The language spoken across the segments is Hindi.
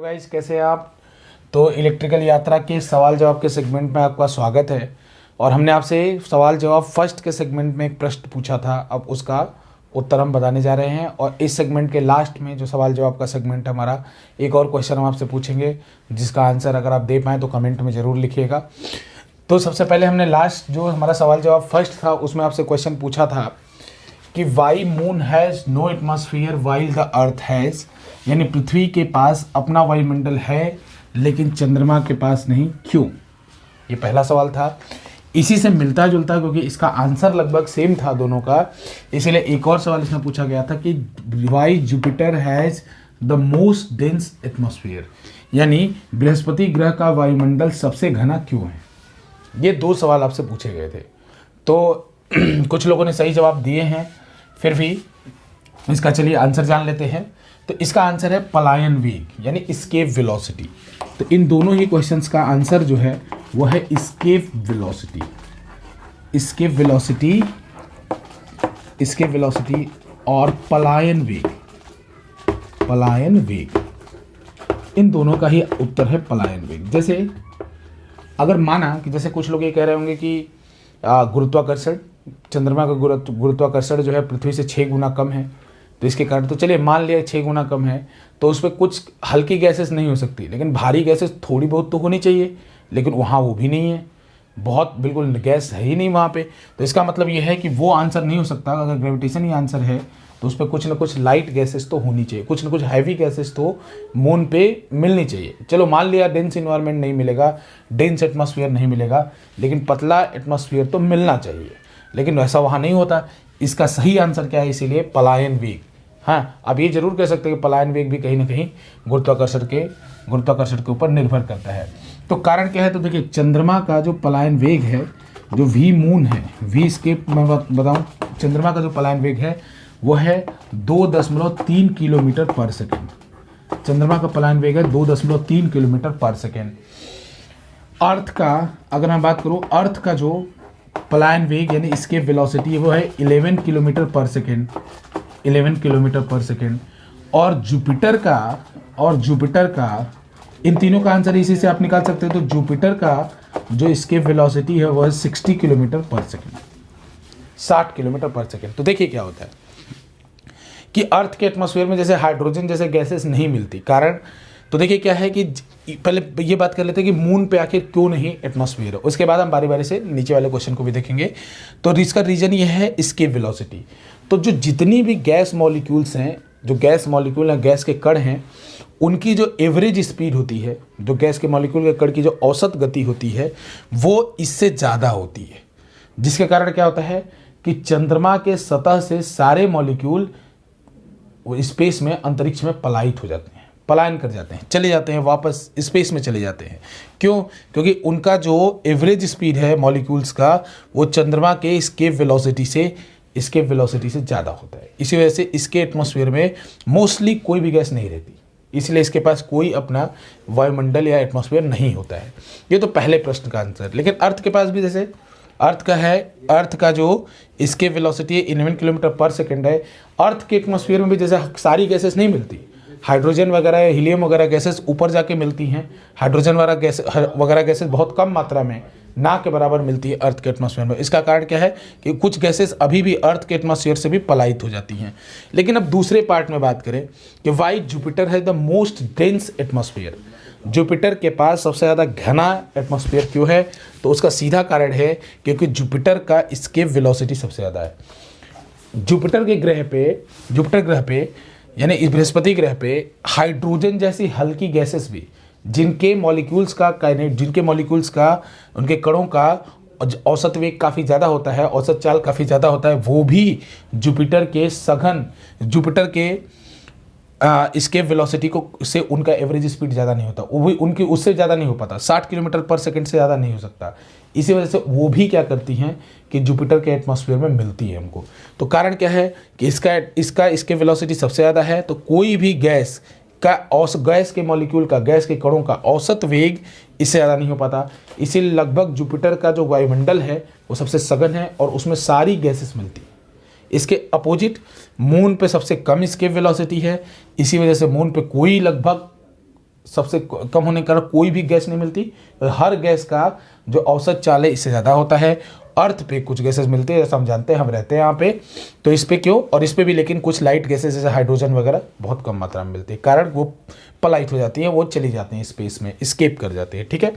गाइस, कैसे हैं आप। तो इलेक्ट्रिकल यात्रा के सवाल जवाब के सेगमेंट में आपका स्वागत है। और हमने आपसे सवाल जवाब फर्स्ट के सेगमेंट में एक प्रश्न पूछा था, अब उसका उत्तर हम बताने जा रहे हैं। और इस सेगमेंट के लास्ट में जो सवाल जवाब का सेगमेंट है हमारा, एक और क्वेश्चन हम आपसे पूछेंगे जिसका आंसर अगर आप दे पाएँ तो कमेंट में ज़रूर लिखिएगा। तो सबसे पहले हमने लास्ट जो हमारा सवाल जवाब फर्स्ट था उसमें आपसे क्वेश्चन पूछा था कि why moon has no atmosphere while the earth has, यानी पृथ्वी के पास अपना वायुमंडल है लेकिन चंद्रमा के पास नहीं, क्यों। ये पहला सवाल था। इसी से मिलता जुलता, क्योंकि इसका आंसर लगभग सेम था दोनों का, इसीलिए एक और सवाल इसमें पूछा गया था कि why Jupiter has the most dense atmosphere, यानी बृहस्पति ग्रह का वायुमंडल सबसे घना क्यों है। ये दो सवाल आपसे पूछे गए थे। तो कुछ लोगों ने सही जवाब दिए हैं, फिर भी इसका चलिए आंसर जान लेते हैं। तो इसका आंसर है पलायन वेग, यानी एस्केप वेलोसिटी। तो इन दोनों ही क्वेश्चंस का आंसर जो है वो है escape velocity. Escape velocity, escape velocity और पलायन वेग। पलायन वेग, इन दोनों का ही उत्तर है पलायन वेग। जैसे अगर माना कि जैसे कुछ लोग ये कह रहे होंगे कि गुरुत्वाकर्षण, चंद्रमा का गुरुत्वाकर्षण जो है पृथ्वी से 6 गुना कम है, तो इसके कारण तो चलिए मान लिया 6 गुना कम है, तो उस पर कुछ हल्की गैसेस नहीं हो सकती, लेकिन भारी गैसेस थोड़ी बहुत तो होनी चाहिए, लेकिन वहाँ वो भी नहीं है, बहुत बिल्कुल गैस है ही नहीं वहाँ पे। तो इसका मतलब ये है कि वो आंसर नहीं हो सकता। अगर ग्रेविटेशन ही आंसर है तो उस पर कुछ ना कुछ लाइट गैसेस तो होनी चाहिए, कुछ ना कुछ हैवी गैसेस तो मून पे मिलनी चाहिए। चलो मान लिया डेंस इन्वायरमेंट नहीं मिलेगा, डेंस एटमॉस्फेयर नहीं मिलेगा, लेकिन पतला एटमॉस्फेयर तो मिलना चाहिए, लेकिन वैसा वहाँ नहीं होता। इसका सही आंसर क्या है, इसीलिए पलायन वेग। हाँ, आप ये जरूर कह सकते हैं कि पलायन वेग भी कहीं ना कहीं गुरुत्वाकर्षण के ऊपर निर्भर करता है। तो कारण क्या है, तो देखिए चंद्रमा का जो पलायन वेग है, जो वी मून है, वी एस्केप मैं बताऊँ, चंद्रमा का जो पलायन वेग है वो है 2.3 किलोमीटर पर सेकेंड। चंद्रमा का पलायन वेग है 2.3 किलोमीटर पर सेकेंड। अर्थ का अगर मैं बात करूँ, अर्थ का जो पलायन वेग यानी एस्केप वेलोसिटी वो है 11 किलोमीटर पर सेकेंड। 11 किलोमीटर पर सेकेंड। और जुपिटर का इन तीनों का आंसर इसी से आप निकाल सकते हैं। तो जुपिटर का जो एस्केप वेलोसिटी है वो है 60 किलोमीटर पर सेकेंड, 60 किलोमीटर पर सेकेंड। तो देखिए क्या होता है कि अर्थ के एटमॉस्फेयर में जैसे हाइड्रोजन जैसे गैसेस नहीं मिलती, कारण तो देखिए क्या है कि पहले ये बात कर लेते हैं कि मून पे आखिर क्यों नहीं एटमॉस्फेयर है, उसके बाद हम बारी बारी से नीचे वाले क्वेश्चन को भी देखेंगे। तो इसका रीजन ये है एस्केप वेलोसिटी। तो जो जितनी भी गैस मॉलिक्यूल्स हैं, जो गैस मॉलिक्यूल हैं, गैस के कण हैं, उनकी जो एवरेज स्पीड होती है, जो गैस के मॉलिक्यूल के कण की जो औसत गति होती है वो इससे ज़्यादा होती है, जिसके कारण क्या होता है कि चंद्रमा के सतह से सारे मॉलिक्यूल स्पेस में, अंतरिक्ष में पलायित हो जाते हैं, पलायन कर जाते हैं, चले जाते हैं, वापस स्पेस में चले जाते हैं। क्यों? क्योंकि उनका जो एवरेज स्पीड है मॉलिक्यूल्स का वो चंद्रमा के एस्केप वेलोसिटी से ज़्यादा होता है। इसी वजह से इसके एटमॉस्फेयर में मोस्टली कोई भी गैस नहीं रहती, इसलिए इसके पास कोई अपना वायुमंडल या एटमॉस्फेयर नहीं होता है। ये तो पहले प्रश्न का आंसर। लेकिन अर्थ के पास भी जैसे अर्थ का जो एस्केप वेलोसिटी है 11 किलोमीटर पर सेकेंड है। अर्थ के एटमॉस्फेयर में भी जैसे सारी गैसेस नहीं मिलती, हाइड्रोजन वगैरह, हीलियम वगैरह गैसेस ऊपर जाके मिलती हैं, हाइड्रोजन वगैरह गैसेस बहुत कम मात्रा में, ना के बराबर मिलती है अर्थ के एटमॉस्फेयर में। इसका कारण क्या है कि कुछ गैसेस अभी भी अर्थ के एटमॉस्फेयर से भी पलायित हो जाती हैं। लेकिन अब दूसरे पार्ट में बात करें कि वाई जुपिटर है the most dense atmosphere, Jupiter के पास सबसे ज़्यादा घना एटमॉस्फेयर क्यों है, तो उसका सीधा कारण है क्योंकि जुपिटर का एस्केप वेलोसिटी सबसे ज़्यादा है। जुपिटर ग्रह पे यानी इस बृहस्पति ग्रह पे हाइड्रोजन जैसी हल्की गैसेस भी, जिनके मॉलिक्यूल्स का उनके कणों का औसत वेग काफ़ी ज़्यादा होता है, औसत चाल काफ़ी ज़्यादा होता है, वो भी जुपिटर के एस्केप वेलोसिटी को से उनका एवरेज स्पीड ज़्यादा नहीं होता, वो भी उनकी उससे ज़्यादा नहीं हो पाता, 60 किलोमीटर पर सेकंड से ज़्यादा नहीं हो सकता। इसी वजह से वो भी क्या करती हैं कि जुपिटर के एटमॉस्फेयर में मिलती है हमको। तो कारण क्या है कि इसका एस्केप वेलोसिटी सबसे ज़्यादा है, तो कोई भी गैस के मॉलिक्यूल का, गैस के कणों का औसत वेग इससे ज़्यादा नहीं हो पाता। इसीलिए लगभग जुपिटर का जो वायुमंडल है वो सबसे सघन है और उसमें सारी गैसेस मिलती है। इसके अपोजिट मून पे सबसे कम एस्केप वेलोसिटी है, इसी वजह से मून पे कोई लगभग सबसे कम होने के कारण कोई भी गैस नहीं मिलती। हर गैस का जो औसत चाल है इससे ज़्यादा होता है। अर्थ पे कुछ गैसेस मिलते हैं, जैसा हम जानते हैं, हम रहते हैं यहाँ पे, तो इस पे क्यों, और इस पे भी लेकिन कुछ लाइट गैसेस जैसे हाइड्रोजन वगैरह बहुत कम मात्रा में मिलती है, कारण वो पलाइट हो जाती हैं, वो चली जाती हैं स्पेस में, स्केप कर जाती है। ठीक है,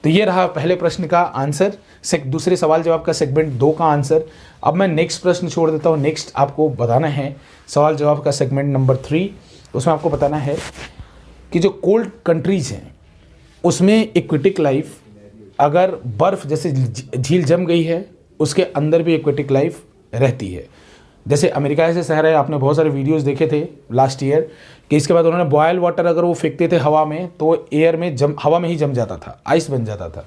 तो ये रहा पहले प्रश्न का आंसर, दूसरे सवाल जवाब का सेगमेंट 2 का आंसर। अब मैं नेक्स्ट प्रश्न छोड़ देता हूँ। नेक्स्ट आपको बताना है सवाल जवाब का सेगमेंट नंबर 3। उसमें आपको बताना है कि जो कोल्ड कंट्रीज़ हैं उसमें एक्वेटिक लाइफ, अगर बर्फ़ जैसे झील जम गई है उसके अंदर भी एक्वेटिक लाइफ रहती है। जैसे अमेरिका ऐसे शहर है, आपने बहुत सारे वीडियोस देखे थे लास्ट ईयर कि इसके बाद उन्होंने बॉयल वाटर अगर वो फेंकते थे हवा में तो एयर में हवा में ही जम जाता था, आइस बन जाता था।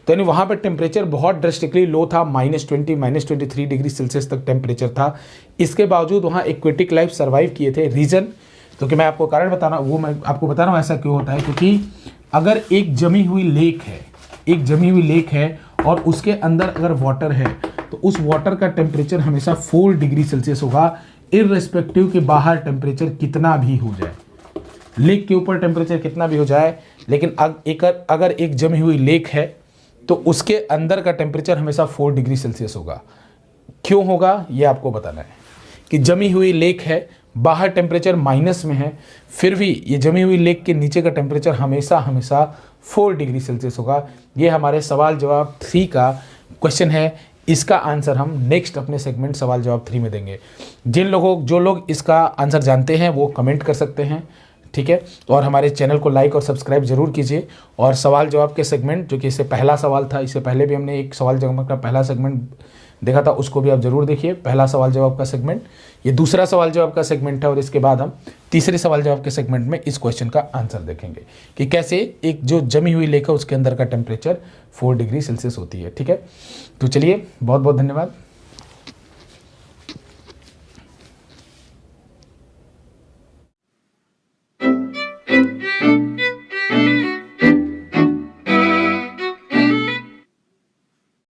तो यानी वहाँ पर टेम्परेचर बहुत ड्रेस्टिकली लो था, -20 -23 डिग्री सेल्सियस तक टेम्परेचर था। इसके बावजूद वहाँ एक्वेटिक लाइफ सर्वाइव किए थे। रीज़न, क्योंकि मैं आपको कारण बताना, वो मैं आपको बता रहा हूँ ऐसा क्यों होता है, क्योंकि अगर एक जमी हुई लेक है और उसके अंदर अगर वाटर है तो उस वाटर का टेम्परेचर हमेशा 4 डिग्री सेल्सियस होगा, इररिस्पेक्टिव कि बाहर टेम्परेचर कितना भी हो जाए, लेक के ऊपर टेम्परेचर कितना भी हो जाए। लेकिन अगर एक जमी हुई लेक है तो उसके अंदर का टेम्परेचर हमेशा 4 डिग्री सेल्सियस होगा। क्यों होगा ये आपको बताना है कि जमी हुई लेक है, बाहर टेम्परेचर माइनस में है, फिर भी ये जमी हुई लेक के नीचे का टेम्परेचर हमेशा 4 डिग्री सेल्सियस होगा। ये हमारे सवाल जवाब 3 का क्वेश्चन है। इसका आंसर हम नेक्स्ट अपने सेगमेंट सवाल जवाब 3 में देंगे। जो लोग इसका आंसर जानते हैं वो कमेंट कर सकते हैं, ठीक है, और हमारे चैनल को लाइक और सब्सक्राइब जरूर कीजिए। और सवाल जवाब के सेगमेंट, जो कि इससे पहला सवाल था, इससे पहले भी हमने एक सवाल जवाब का पहला सेगमेंट देखा था, उसको भी आप जरूर देखिए, पहला सवाल जवाब का सेगमेंट। ये दूसरा सवाल जवाब का सेगमेंट है और इसके बाद हम तीसरे सवाल जवाब के सेगमेंट में इस क्वेश्चन का आंसर देखेंगे कि कैसे एक जो जमी हुई लेक है उसके अंदर का टेम्परेचर 4 डिग्री सेल्सियस होती है। ठीक है, तो चलिए, बहुत बहुत धन्यवाद।